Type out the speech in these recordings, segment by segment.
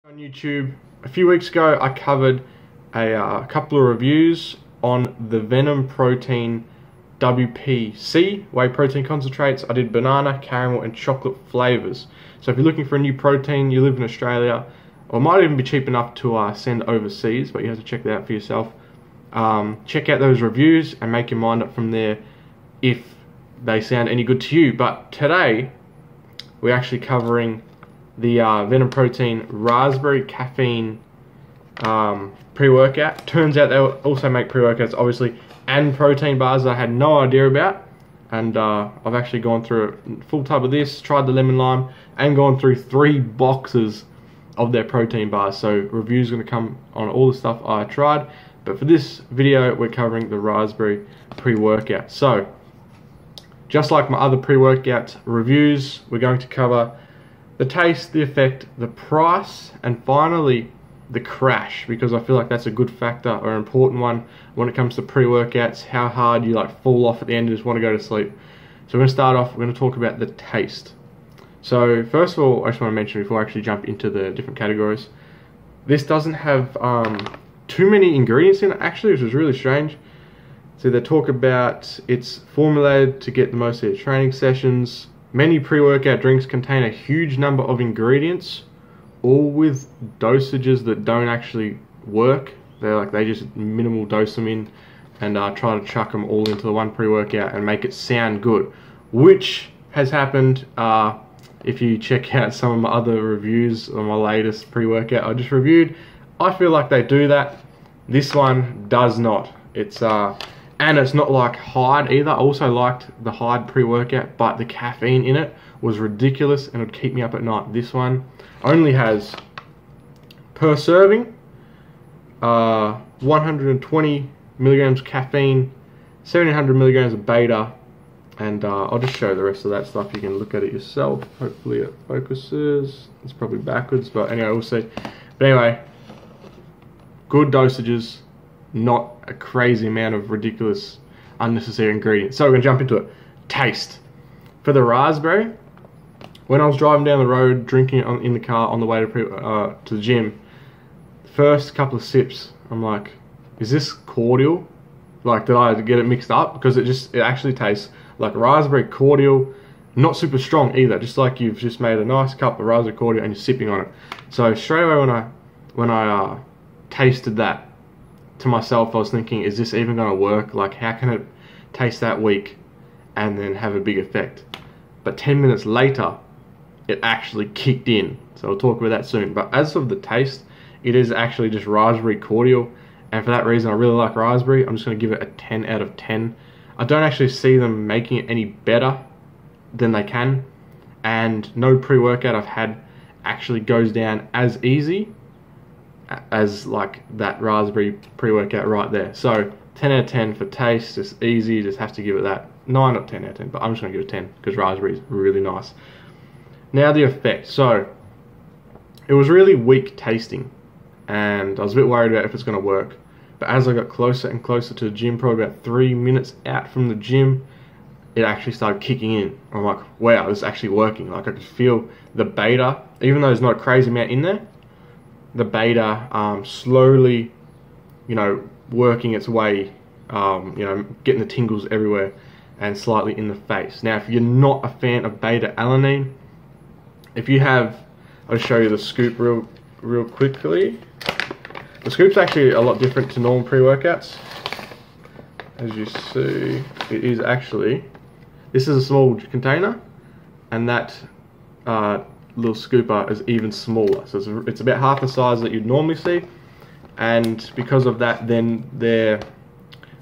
On YouTube, a few weeks ago I covered a couple of reviews on the Venom Protein WPC whey protein concentrates. I did banana, caramel and chocolate flavors. So if you're looking for a new protein, you live in Australia, or it might even be cheap enough to send overseas, but you have to check that out for yourself. Check out those reviews and make your mind up from there if they sound any good to you. But today we're actually covering the Venom Protein Raspberry Caffeine pre-workout. Turns out they also make pre-workouts, obviously, and protein bars that I had no idea about. And I've actually gone through a full tub of this, tried the lemon lime, and gone through 3 boxes of their protein bars. So reviews are going to come on all the stuff I tried. But for this video, we're covering the raspberry pre-workout. So, just like my other pre-workout reviews, we're going to cover the taste, the effect, the price, and finally the crash, because I feel like that's a good factor or an important one when it comes to pre-workouts, how hard you fall off at the end and just want to go to sleep. So we're going to start off, we're going to talk about the taste. So first of all, I just want to mention before I actually jump into the different categories, this doesn't have too many ingredients in it actually, which is really strange. So they talk about it's formulated to get the most out of training sessions. Many pre-workout drinks contain a huge number of ingredients, all with dosages that don't actually work. They just minimal dose them in and try to chuck them all into the one pre-workout and make it sound good, which has happened. If you check out some of my other reviews on my latest pre-workout I just reviewed, I feel like they do that. This one does not. And it's not like Hyde either. I also liked the Hyde pre-workout, but the caffeine in it was ridiculous and it would keep me up at night. This one only has, per serving, 120 milligrams caffeine, 1700 milligrams of beta, and I'll just show the rest of that stuff. You can look at it yourself. Hopefully it focuses. It's probably backwards, but anyway, we'll see. But anyway, good dosages. Not a crazy amount of ridiculous, unnecessary ingredients. So we're going to jump into it. Taste. For the raspberry, when I was driving down the road, drinking it in the car on the way to the gym, first couple of sips, I'm like, is this cordial? Did I get it mixed up? Because it actually tastes like raspberry cordial, not super strong either, just like you've just made a nice cup of raspberry cordial and you're sipping on it. So straight away when I tasted that, to myself, I was thinking, is this even going to work? How can it taste that weak and then have a big effect? But 10 minutes later, it actually kicked in. So I'll talk about that soon. But as of the taste, it is actually just raspberry cordial. And for that reason, I really like raspberry. I'm just going to give it a 10 out of 10. I don't actually see them making it any better than they can. And no pre-workout I've had actually goes down as easy as that raspberry pre-workout right there. So 10 out of 10 for taste, just easy, just have to give it that 9 or 10 out of 10, but I'm just going to give it 10 because raspberry is really nice. Now the effect. So it was really weak tasting and I was a bit worried about if it's going to work, but as I got closer and closer to the gym, probably about 3 minutes out from the gym, it actually started kicking in. I'm like, wow, this is actually working. I could feel the beta, even though there's not a crazy amount in there, the beta slowly, working its way, getting the tingles everywhere and slightly in the face. Now, if you're not a fan of beta alanine, if you have, I'll show you the scoop real quickly. The scoop's actually a lot different to normal pre-workouts. As you see, it is actually, this is a small container, and that little scooper is even smaller, so it's about half the size that you'd normally see, and because of that, then their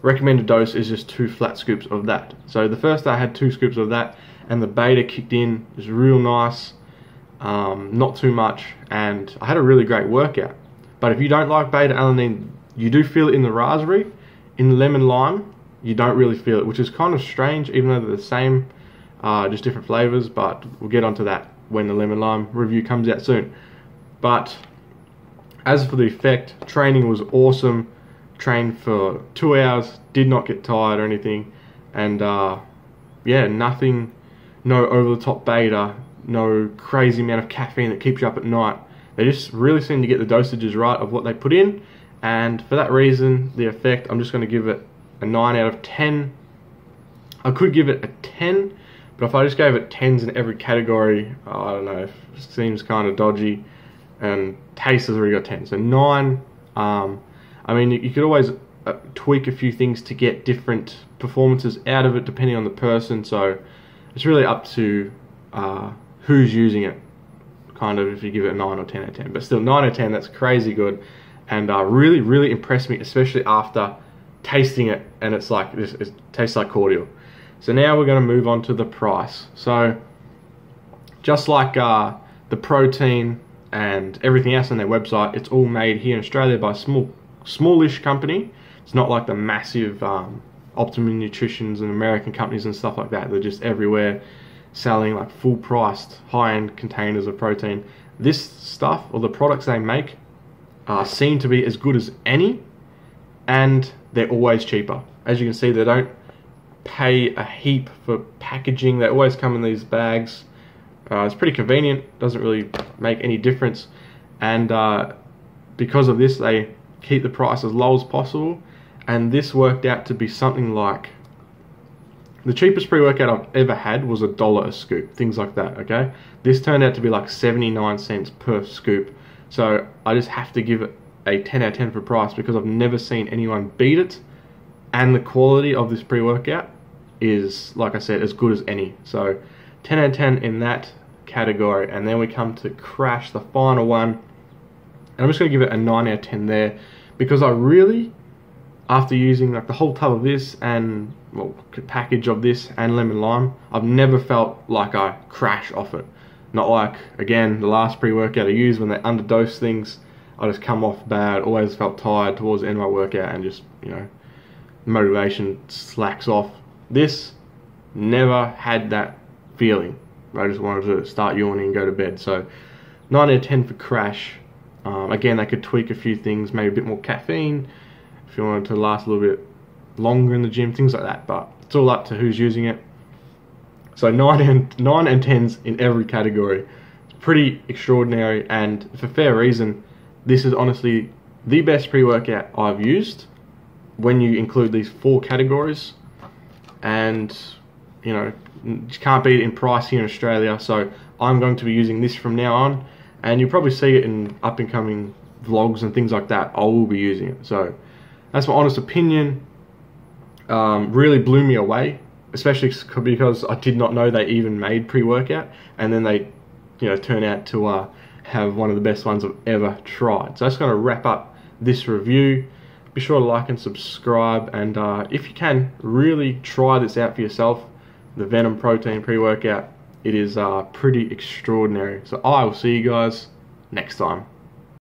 recommended dose is just 2 flat scoops of that. So the first day I had 2 scoops of that, and the beta kicked in. It was real nice, not too much, and I had a really great workout. But if you don't like beta alanine, you do feel it in the raspberry. In the lemon lime, you don't really feel it, which is kind of strange, even though they're the same, just different flavors, but we'll get onto that when the lemon lime review comes out soon. But as for the effect, training was awesome. Trained for 2 hours, did not get tired or anything, and yeah, nothing, no over the top beta, no crazy amount of caffeine that keeps you up at night. They just really seem to get the dosages right of what they put in, and for that reason, the effect, I'm just going to give it a 9 out of 10. I could give it a 10, but if I just gave it 10s in every category, I don't know, it seems kind of dodgy, and taste has already got 10. So 9, I mean, you could always tweak a few things to get different performances out of it depending on the person, so it's really up to who's using it, kind of, if you give it a 9 or 10 out of 10. But still, 9 out of 10, that's crazy good, and really, really impressed me, especially after tasting it, and it's like, it tastes like cordial. So now we're going to move on to the price. So just like the protein and everything else on their website, it's all made here in Australia by a smallish company. It's not like the massive Optimum Nutritions and American companies and stuff like that. They're just everywhere selling like full priced high-end containers of protein. This stuff, or the products they make, seem to be as good as any, and they're always cheaper. As you can see, they don't pay a heap for packaging. They always come in these bags. It's pretty convenient, doesn't really make any difference, and because of this, they keep the price as low as possible. And this worked out to be something like, the cheapest pre-workout I've ever had was $1 a scoop, things like that, okay? This turned out to be like 79 cents per scoop. So I just have to give it a 10 out of 10 for price, because I've never seen anyone beat it, and the quality of this pre-workout is, like I said, as good as any. So 10 out of 10 in that category. And then we come to Crash, the final one, and I'm just going to give it a 9 out of 10 there, because I really, after using like the whole tub of this and, well, package of this and lemon lime, I've never felt like I crash off it. Not like, again, the last pre-workout I used, when they underdose things, I just come off bad, always felt tired towards the end of my workout, and just, you know, motivation slacks off. This never had that feeling. I just wanted to start yawning and go to bed. So 9 out of 10 for Crash. Again, they could tweak a few things, maybe a bit more caffeine if you wanted to last a little bit longer in the gym, things like that, but it's all up to who's using it. So 9 and 10s in every category. It's pretty extraordinary, and for fair reason. This is honestly the best pre-workout I've used when you include these 4 categories, and you know, you can't beat it in price here in Australia. So I'm going to be using this from now on, and you'll probably see it in up and coming vlogs and things like that. I will be using it. So that's my honest opinion. Really blew me away, especially because I did not know they even made pre-workout, and then they, you know, turn out to have one of the best ones I've ever tried. So that's going to wrap up this review. Be sure to like and subscribe, and if you can, really try this out for yourself, the Venom Protein pre-workout. It is pretty extraordinary. So I will see you guys next time.